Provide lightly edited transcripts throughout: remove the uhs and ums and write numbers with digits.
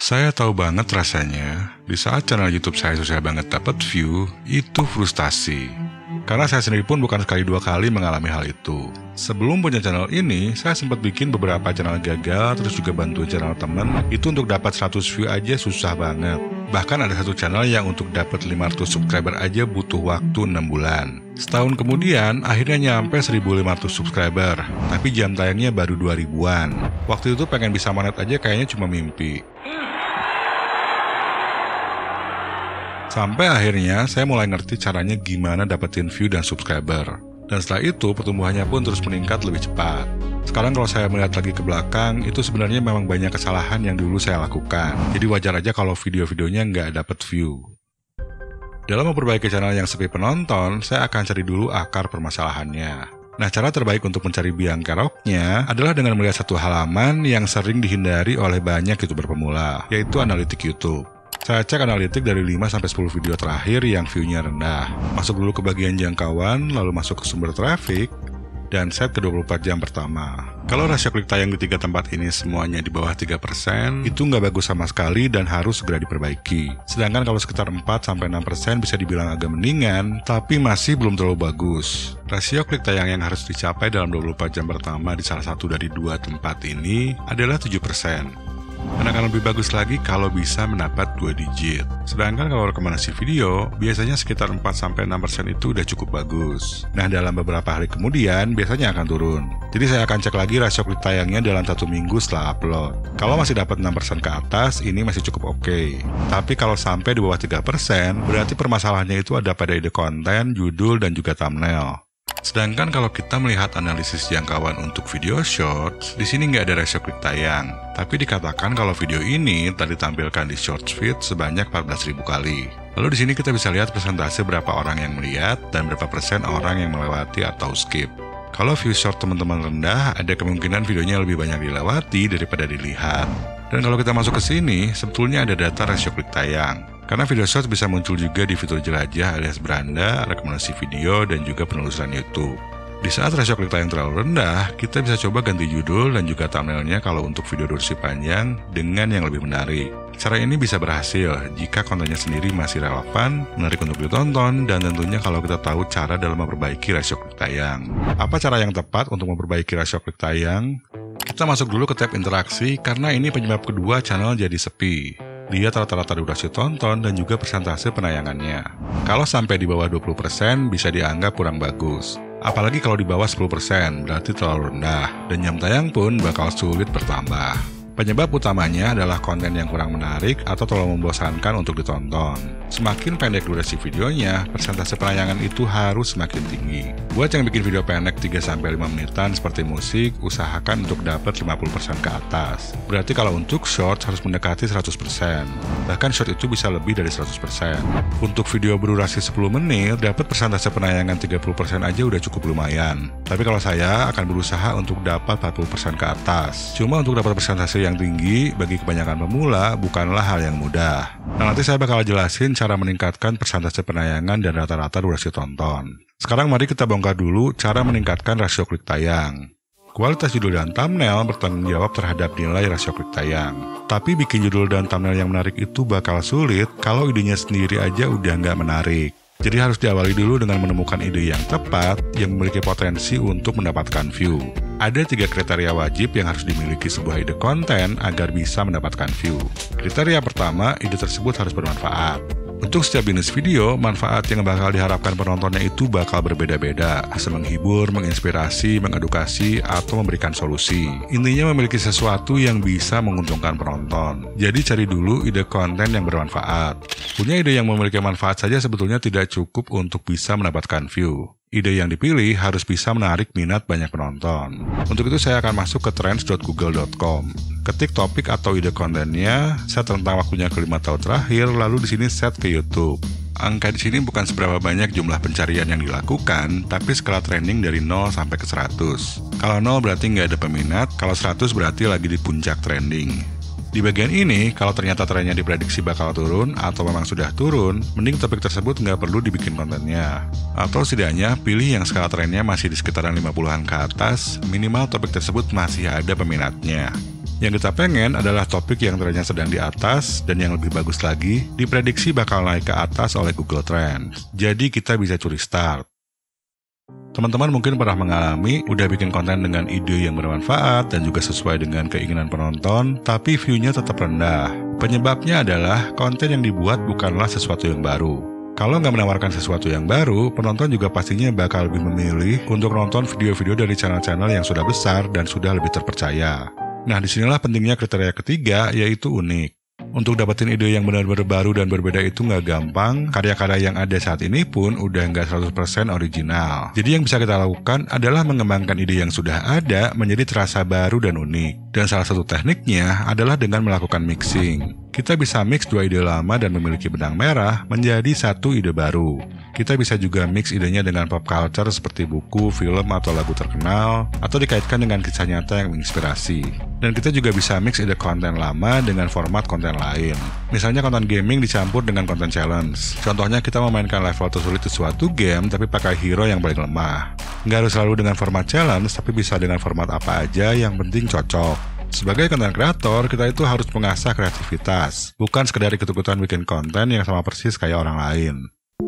Saya tahu banget rasanya, di saat channel YouTube saya susah banget dapat view, itu frustasi. Karena saya sendiri pun bukan sekali dua kali mengalami hal itu. Sebelum punya channel ini, saya sempat bikin beberapa channel gagal, terus juga bantu channel temen, itu untuk dapat 100 view aja susah banget. Bahkan ada satu channel yang untuk dapat 500 subscriber aja butuh waktu 6 bulan. Setahun kemudian, akhirnya nyampe 1500 subscriber, tapi jam tayangnya baru 2000-an. Waktu itu pengen bisa monet aja kayaknya cuma mimpi. Sampai akhirnya saya mulai ngerti caranya gimana dapetin view dan subscriber. Dan setelah itu pertumbuhannya pun terus meningkat lebih cepat. Sekarang kalau saya melihat lagi ke belakang, itu sebenarnya memang banyak kesalahan yang dulu saya lakukan. Jadi wajar aja kalau video-videonya nggak dapet view. Dalam memperbaiki channel yang sepi penonton, saya akan cari dulu akar permasalahannya. Nah, cara terbaik untuk mencari biang keroknya adalah dengan melihat satu halaman yang sering dihindari oleh banyak YouTuber pemula, yaitu analitik YouTube. Saya cek analitik dari 5-10 video terakhir yang view-nya rendah. Masuk dulu ke bagian jangkauan, lalu masuk ke sumber traffic, dan set ke 24 jam pertama. Kalau rasio klik tayang di 3 tempat ini semuanya di bawah 3%, itu nggak bagus sama sekali dan harus segera diperbaiki. Sedangkan kalau sekitar 4-6% bisa dibilang agak mendingan, tapi masih belum terlalu bagus. Rasio klik tayang yang harus dicapai dalam 24 jam pertama di salah satu dari 2 tempat ini adalah 7%. Dan akan lebih bagus lagi kalau bisa mendapat 2 digit. Sedangkan kalau rekomendasi video, biasanya sekitar 4-6% itu udah cukup bagus. Nah, dalam beberapa hari kemudian, biasanya akan turun. Jadi saya akan cek lagi rasio klik tayangnya dalam 1 minggu setelah upload. Kalau masih dapat 6% ke atas, ini masih cukup oke. Tapi kalau sampai di bawah 3%, berarti permasalahannya itu ada pada ide konten, judul, dan juga thumbnail. Sedangkan kalau kita melihat analisis jangkauan untuk video shorts, di sini nggak ada rasio klik tayang. Tapi dikatakan kalau video ini tadi ditampilkan di shorts feed sebanyak 14.000 kali. Lalu di sini kita bisa lihat persentase berapa orang yang melihat dan berapa persen orang yang melewati atau skip. Kalau view short teman-teman rendah, ada kemungkinan videonya lebih banyak dilewati daripada dilihat. Dan kalau kita masuk ke sini, sebetulnya ada data rasio klik tayang. Karena video short bisa muncul juga di fitur jelajah alias beranda, rekomendasi video, dan juga penelusuran YouTube. Di saat rasio klik tayang terlalu rendah, kita bisa coba ganti judul dan juga thumbnailnya kalau untuk video durasi panjang dengan yang lebih menarik. Cara ini bisa berhasil jika kontennya sendiri masih relevan, menarik untuk ditonton, dan tentunya kalau kita tahu cara dalam memperbaiki rasio klik tayang. Apa cara yang tepat untuk memperbaiki rasio klik tayang? Kita masuk dulu ke tab interaksi karena ini penyebab kedua channel jadi sepi. Lihat rata-rata durasi tonton dan juga persentase penayangannya. Kalau sampai di bawah 20% bisa dianggap kurang bagus. Apalagi kalau di bawah 10% berarti terlalu rendah dan jam tayang pun bakal sulit bertambah. Penyebab utamanya adalah konten yang kurang menarik atau terlalu membosankan untuk ditonton. Semakin pendek durasi videonya, persentase penayangan itu harus semakin tinggi. Buat yang bikin video pendek 3-5 menitan seperti musik, usahakan untuk dapat 50% ke atas. Berarti kalau untuk short harus mendekati 100%. Bahkan short itu bisa lebih dari 100%. Untuk video berdurasi 10 menit, dapat persentase penayangan 30% aja udah cukup lumayan. Tapi kalau saya akan berusaha untuk dapat 40% ke atas. Cuma untuk dapat persentase yang tinggi bagi kebanyakan pemula bukanlah hal yang mudah. Nah, nanti saya bakal jelasin cara meningkatkan persentase penayangan dan rata-rata durasi tonton. Sekarang mari kita bongkar dulu cara meningkatkan rasio klik tayang. Kualitas judul dan thumbnail bertanggung jawab terhadap nilai rasio klik tayang. Tapi bikin judul dan thumbnail yang menarik itu bakal sulit kalau idenya sendiri aja udah nggak menarik. Jadi harus diawali dulu dengan menemukan ide yang tepat yang memiliki potensi untuk mendapatkan view. Ada 3 kriteria wajib yang harus dimiliki sebuah ide konten agar bisa mendapatkan view. Kriteria pertama, ide tersebut harus bermanfaat. Untuk setiap jenis video, manfaat yang bakal diharapkan penontonnya itu bakal berbeda-beda, bisa menghibur, menginspirasi, mengedukasi, atau memberikan solusi. Intinya memiliki sesuatu yang bisa menguntungkan penonton. Jadi cari dulu ide konten yang bermanfaat. Punya ide yang memiliki manfaat saja sebetulnya tidak cukup untuk bisa mendapatkan view. Ide yang dipilih harus bisa menarik minat banyak penonton. Untuk itu saya akan masuk ke trends.google.com. Ketik topik atau ide kontennya, set rentang waktunya ke 5 tahun terakhir, lalu di sini set ke YouTube. Angka di sini bukan seberapa banyak jumlah pencarian yang dilakukan, tapi skala trending dari 0 sampai ke 100. Kalau 0 berarti nggak ada peminat, kalau 100 berarti lagi di puncak trending. Di bagian ini, kalau ternyata trennya diprediksi bakal turun atau memang sudah turun, mending topik tersebut nggak perlu dibikin kontennya. Atau setidaknya pilih yang skala trennya masih di sekitaran 50-an ke atas, minimal topik tersebut masih ada peminatnya. Yang kita pengen adalah topik yang trennya sedang di atas dan yang lebih bagus lagi, diprediksi bakal naik ke atas oleh Google Trends. Jadi kita bisa curi start. Teman-teman mungkin pernah mengalami udah bikin konten dengan ide yang bermanfaat dan juga sesuai dengan keinginan penonton, tapi view-nya tetap rendah. Penyebabnya adalah konten yang dibuat bukanlah sesuatu yang baru. Kalau nggak menawarkan sesuatu yang baru, penonton juga pastinya bakal lebih memilih untuk nonton video-video dari channel-channel yang sudah besar dan sudah lebih terpercaya. Nah, disinilah pentingnya kriteria ketiga, yaitu unik. Untuk dapetin ide yang benar-benar baru dan berbeda itu nggak gampang, karya-karya yang ada saat ini pun udah nggak 100% original. Jadi yang bisa kita lakukan adalah mengembangkan ide yang sudah ada menjadi terasa baru dan unik. Dan salah satu tekniknya adalah dengan melakukan mixing. Kita bisa mix dua ide lama dan memiliki benang merah menjadi satu ide baru. Kita bisa juga mix idenya dengan pop culture seperti buku, film, atau lagu terkenal, atau dikaitkan dengan kisah nyata yang menginspirasi. Dan kita juga bisa mix ide konten lama dengan format konten lain. Misalnya konten gaming dicampur dengan konten challenge. Contohnya kita memainkan level tersulit di suatu game tapi pakai hero yang paling lemah. Nggak harus selalu dengan format challenge, tapi bisa dengan format apa aja yang penting cocok. Sebagai konten kreator, kita itu harus mengasah kreativitas, bukan sekedar ikut-ikutan bikin konten yang sama persis kayak orang lain.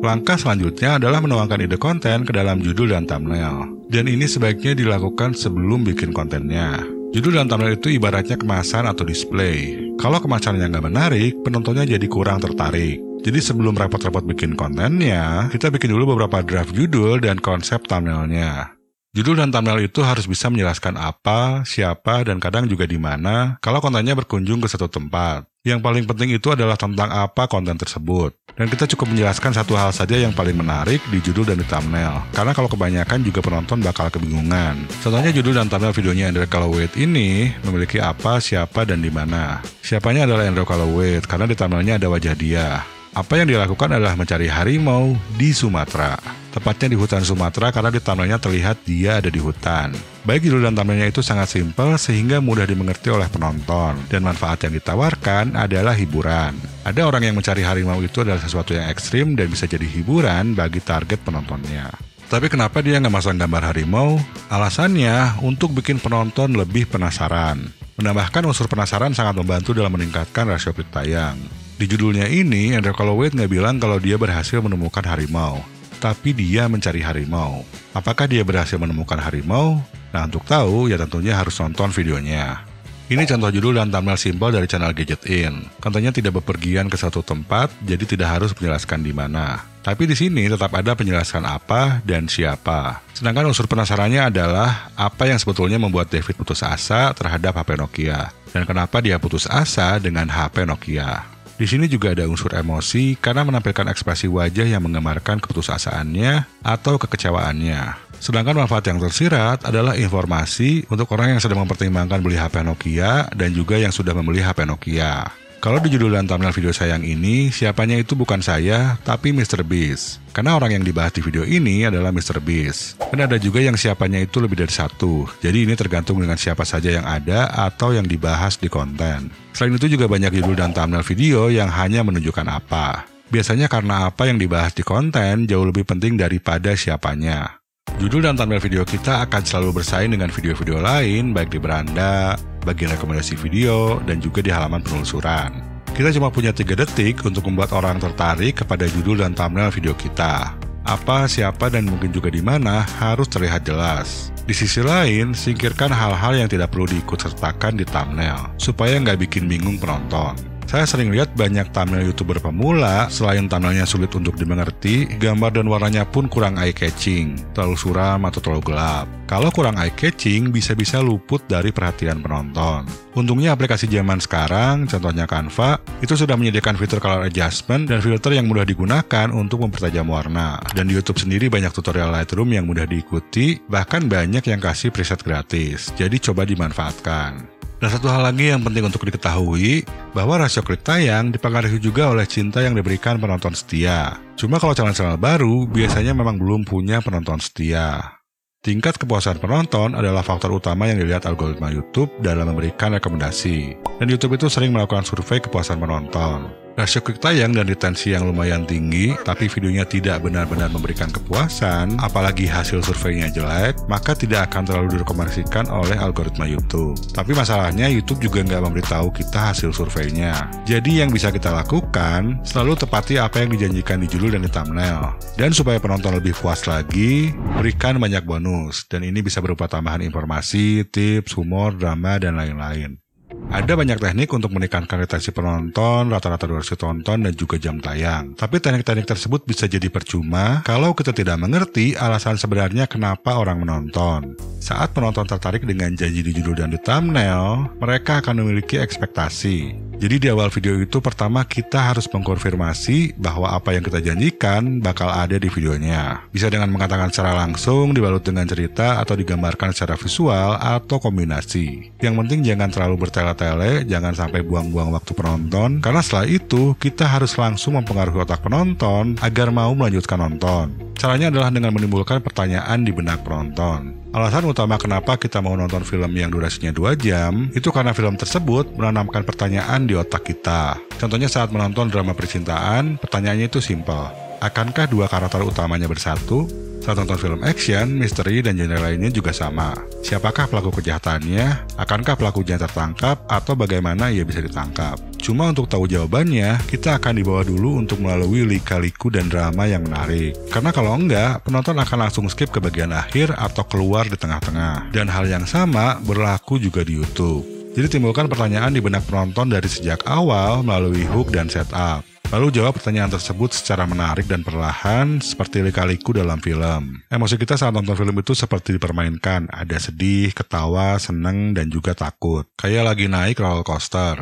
Langkah selanjutnya adalah menuangkan ide konten ke dalam judul dan thumbnail. Dan ini sebaiknya dilakukan sebelum bikin kontennya. Judul dan thumbnail itu ibaratnya kemasan atau display. Kalau kemasannya nggak menarik, penontonnya jadi kurang tertarik. Jadi sebelum repot-repot bikin kontennya, kita bikin dulu beberapa draft judul dan konsep thumbnailnya. Judul dan thumbnail itu harus bisa menjelaskan apa, siapa, dan kadang juga di mana kalau kontennya berkunjung ke satu tempat. Yang paling penting itu adalah tentang apa konten tersebut. Dan kita cukup menjelaskan satu hal saja yang paling menarik di judul dan di thumbnail. Karena kalau kebanyakan juga penonton bakal kebingungan. Contohnya judul dan thumbnail videonya Andrew Calloway ini memiliki apa, siapa, dan di mana. Siapanya adalah Andrew Calloway karena di thumbnailnya ada wajah dia. Apa yang dilakukan adalah mencari harimau di Sumatera. Tepatnya di hutan Sumatera karena di thumbnailnya terlihat dia ada di hutan. Baik judul dan thumbnailnya itu sangat simpel sehingga mudah dimengerti oleh penonton. Dan manfaat yang ditawarkan adalah hiburan. Ada orang yang mencari harimau itu adalah sesuatu yang ekstrim dan bisa jadi hiburan bagi target penontonnya. Tapi kenapa dia nggak masang gambar harimau? Alasannya untuk bikin penonton lebih penasaran. Menambahkan unsur penasaran sangat membantu dalam meningkatkan rasio klik tayang. Di judulnya ini, Andrew Calloway nggak bilang kalau dia berhasil menemukan harimau, tapi dia mencari harimau. Apakah dia berhasil menemukan harimau? Nah, untuk tahu, ya tentunya harus nonton videonya. Ini contoh judul dan thumbnail simpel dari channel Gadget In. Kontennya tidak bepergian ke satu tempat, jadi tidak harus menjelaskan di mana. Tapi di sini tetap ada penjelasan apa dan siapa. Sedangkan unsur penasarannya adalah apa yang sebetulnya membuat David putus asa terhadap HP Nokia. Dan kenapa dia putus asa dengan HP Nokia. Di sini juga ada unsur emosi karena menampilkan ekspresi wajah yang menggambarkan keputusasaannya atau kekecewaannya. Sedangkan manfaat yang tersirat adalah informasi untuk orang yang sedang mempertimbangkan beli HP Nokia dan juga yang sudah membeli HP Nokia. Kalau di judul dan thumbnail video saya yang ini, siapanya itu bukan saya, tapi Mr. Beast. Karena orang yang dibahas di video ini adalah Mr. Beast. Dan ada juga yang siapanya itu lebih dari satu. Jadi ini tergantung dengan siapa saja yang ada atau yang dibahas di konten. Selain itu juga banyak judul dan thumbnail video yang hanya menunjukkan apa. Biasanya karena apa yang dibahas di konten jauh lebih penting daripada siapanya. Judul dan thumbnail video kita akan selalu bersaing dengan video-video lain, baik di beranda, bagian rekomendasi video, dan juga di halaman penelusuran. Kita cuma punya 3 detik untuk membuat orang tertarik kepada judul dan thumbnail video kita. Apa, siapa, dan mungkin juga di mana harus terlihat jelas. Di sisi lain, singkirkan hal-hal yang tidak perlu diikut-sertakan di thumbnail, supaya nggak bikin bingung penonton. Saya sering lihat banyak thumbnail YouTuber pemula, selain thumbnailnya sulit untuk dimengerti, gambar dan warnanya pun kurang eye-catching, terlalu suram atau terlalu gelap. Kalau kurang eye-catching, bisa-bisa luput dari perhatian penonton. Untungnya aplikasi zaman sekarang, contohnya Canva, itu sudah menyediakan fitur color adjustment dan filter yang mudah digunakan untuk mempertajam warna. Dan di YouTube sendiri banyak tutorial Lightroom yang mudah diikuti, bahkan banyak yang kasih preset gratis. Jadi coba dimanfaatkan. Dan satu hal lagi yang penting untuk diketahui, bahwa rasio klik tayang dipengaruhi juga oleh cinta yang diberikan penonton setia. Cuma kalau channel-channel baru, biasanya memang belum punya penonton setia. Tingkat kepuasan penonton adalah faktor utama yang dilihat algoritma YouTube dalam memberikan rekomendasi. Dan YouTube itu sering melakukan survei kepuasan penonton. Rasio klik tayang dan retensi yang lumayan tinggi, tapi videonya tidak benar-benar memberikan kepuasan, apalagi hasil surveinya jelek, maka tidak akan terlalu direkomendasikan oleh algoritma YouTube. Tapi masalahnya YouTube juga nggak memberitahu kita hasil surveinya. Jadi yang bisa kita lakukan, selalu tepati apa yang dijanjikan di judul dan di thumbnail. Dan supaya penonton lebih puas lagi, berikan banyak bonus, dan ini bisa berupa tambahan informasi, tips, humor, drama, dan lain-lain. Ada banyak teknik untuk meningkatkan retensi penonton, rata-rata durasi tonton, dan juga jam tayang. Tapi teknik-teknik tersebut bisa jadi percuma kalau kita tidak mengerti alasan sebenarnya kenapa orang menonton. Saat penonton tertarik dengan janji di judul dan di thumbnail, mereka akan memiliki ekspektasi. Jadi di awal video itu pertama kita harus mengkonfirmasi bahwa apa yang kita janjikan bakal ada di videonya. Bisa dengan mengatakan secara langsung, dibalut dengan cerita, atau digambarkan secara visual, atau kombinasi. Yang penting jangan terlalu bertele-tele, jangan sampai buang-buang waktu penonton, karena setelah itu kita harus langsung mempengaruhi otak penonton agar mau melanjutkan nonton. Caranya adalah dengan menimbulkan pertanyaan di benak penonton. Alasan utama kenapa kita mau nonton film yang durasinya 2 jam, itu karena film tersebut menanamkan pertanyaan di otak kita. Contohnya saat menonton drama percintaan, pertanyaannya itu simpel. Akankah dua karakter utamanya bersatu? Saat nonton film action, misteri, dan genre lainnya juga sama. Siapakah pelaku kejahatannya? Akankah pelakunya tertangkap? Atau bagaimana ia bisa ditangkap? Cuma untuk tahu jawabannya, kita akan dibawa dulu untuk melalui lika-liku dan drama yang menarik. Karena kalau enggak, penonton akan langsung skip ke bagian akhir atau keluar di tengah-tengah. Dan hal yang sama berlaku juga di YouTube. Jadi timbulkan pertanyaan di benak penonton dari sejak awal melalui hook dan setup. Lalu jawab pertanyaan tersebut secara menarik dan perlahan, seperti lika-liku dalam film. Emosi kita saat nonton film itu seperti dipermainkan, ada sedih, ketawa, seneng, dan juga takut. Kayak lagi naik roller coaster.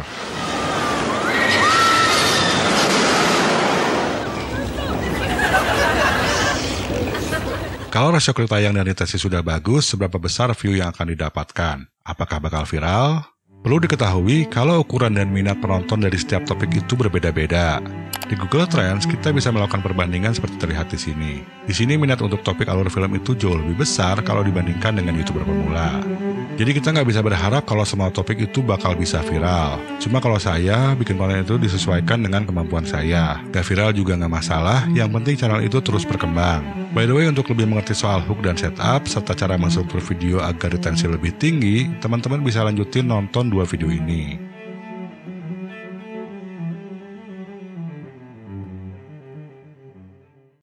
Kalau rasio klik tayang dan retensi sudah bagus, seberapa besar view yang akan didapatkan? Apakah bakal viral? Perlu diketahui kalau ukuran dan minat penonton dari setiap topik itu berbeda-beda. Di Google Trends, kita bisa melakukan perbandingan seperti terlihat di sini. Di sini minat untuk topik alur film itu jauh lebih besar kalau dibandingkan dengan YouTuber pemula. Jadi kita nggak bisa berharap kalau semua topik itu bakal bisa viral. Cuma kalau saya bikin konten itu disesuaikan dengan kemampuan saya. Gak viral juga nggak masalah, yang penting channel itu terus berkembang. By the way, untuk lebih mengerti soal hook dan setup, serta cara menstruktur video agar retensi lebih tinggi, teman-teman bisa lanjutin nonton 2 video ini.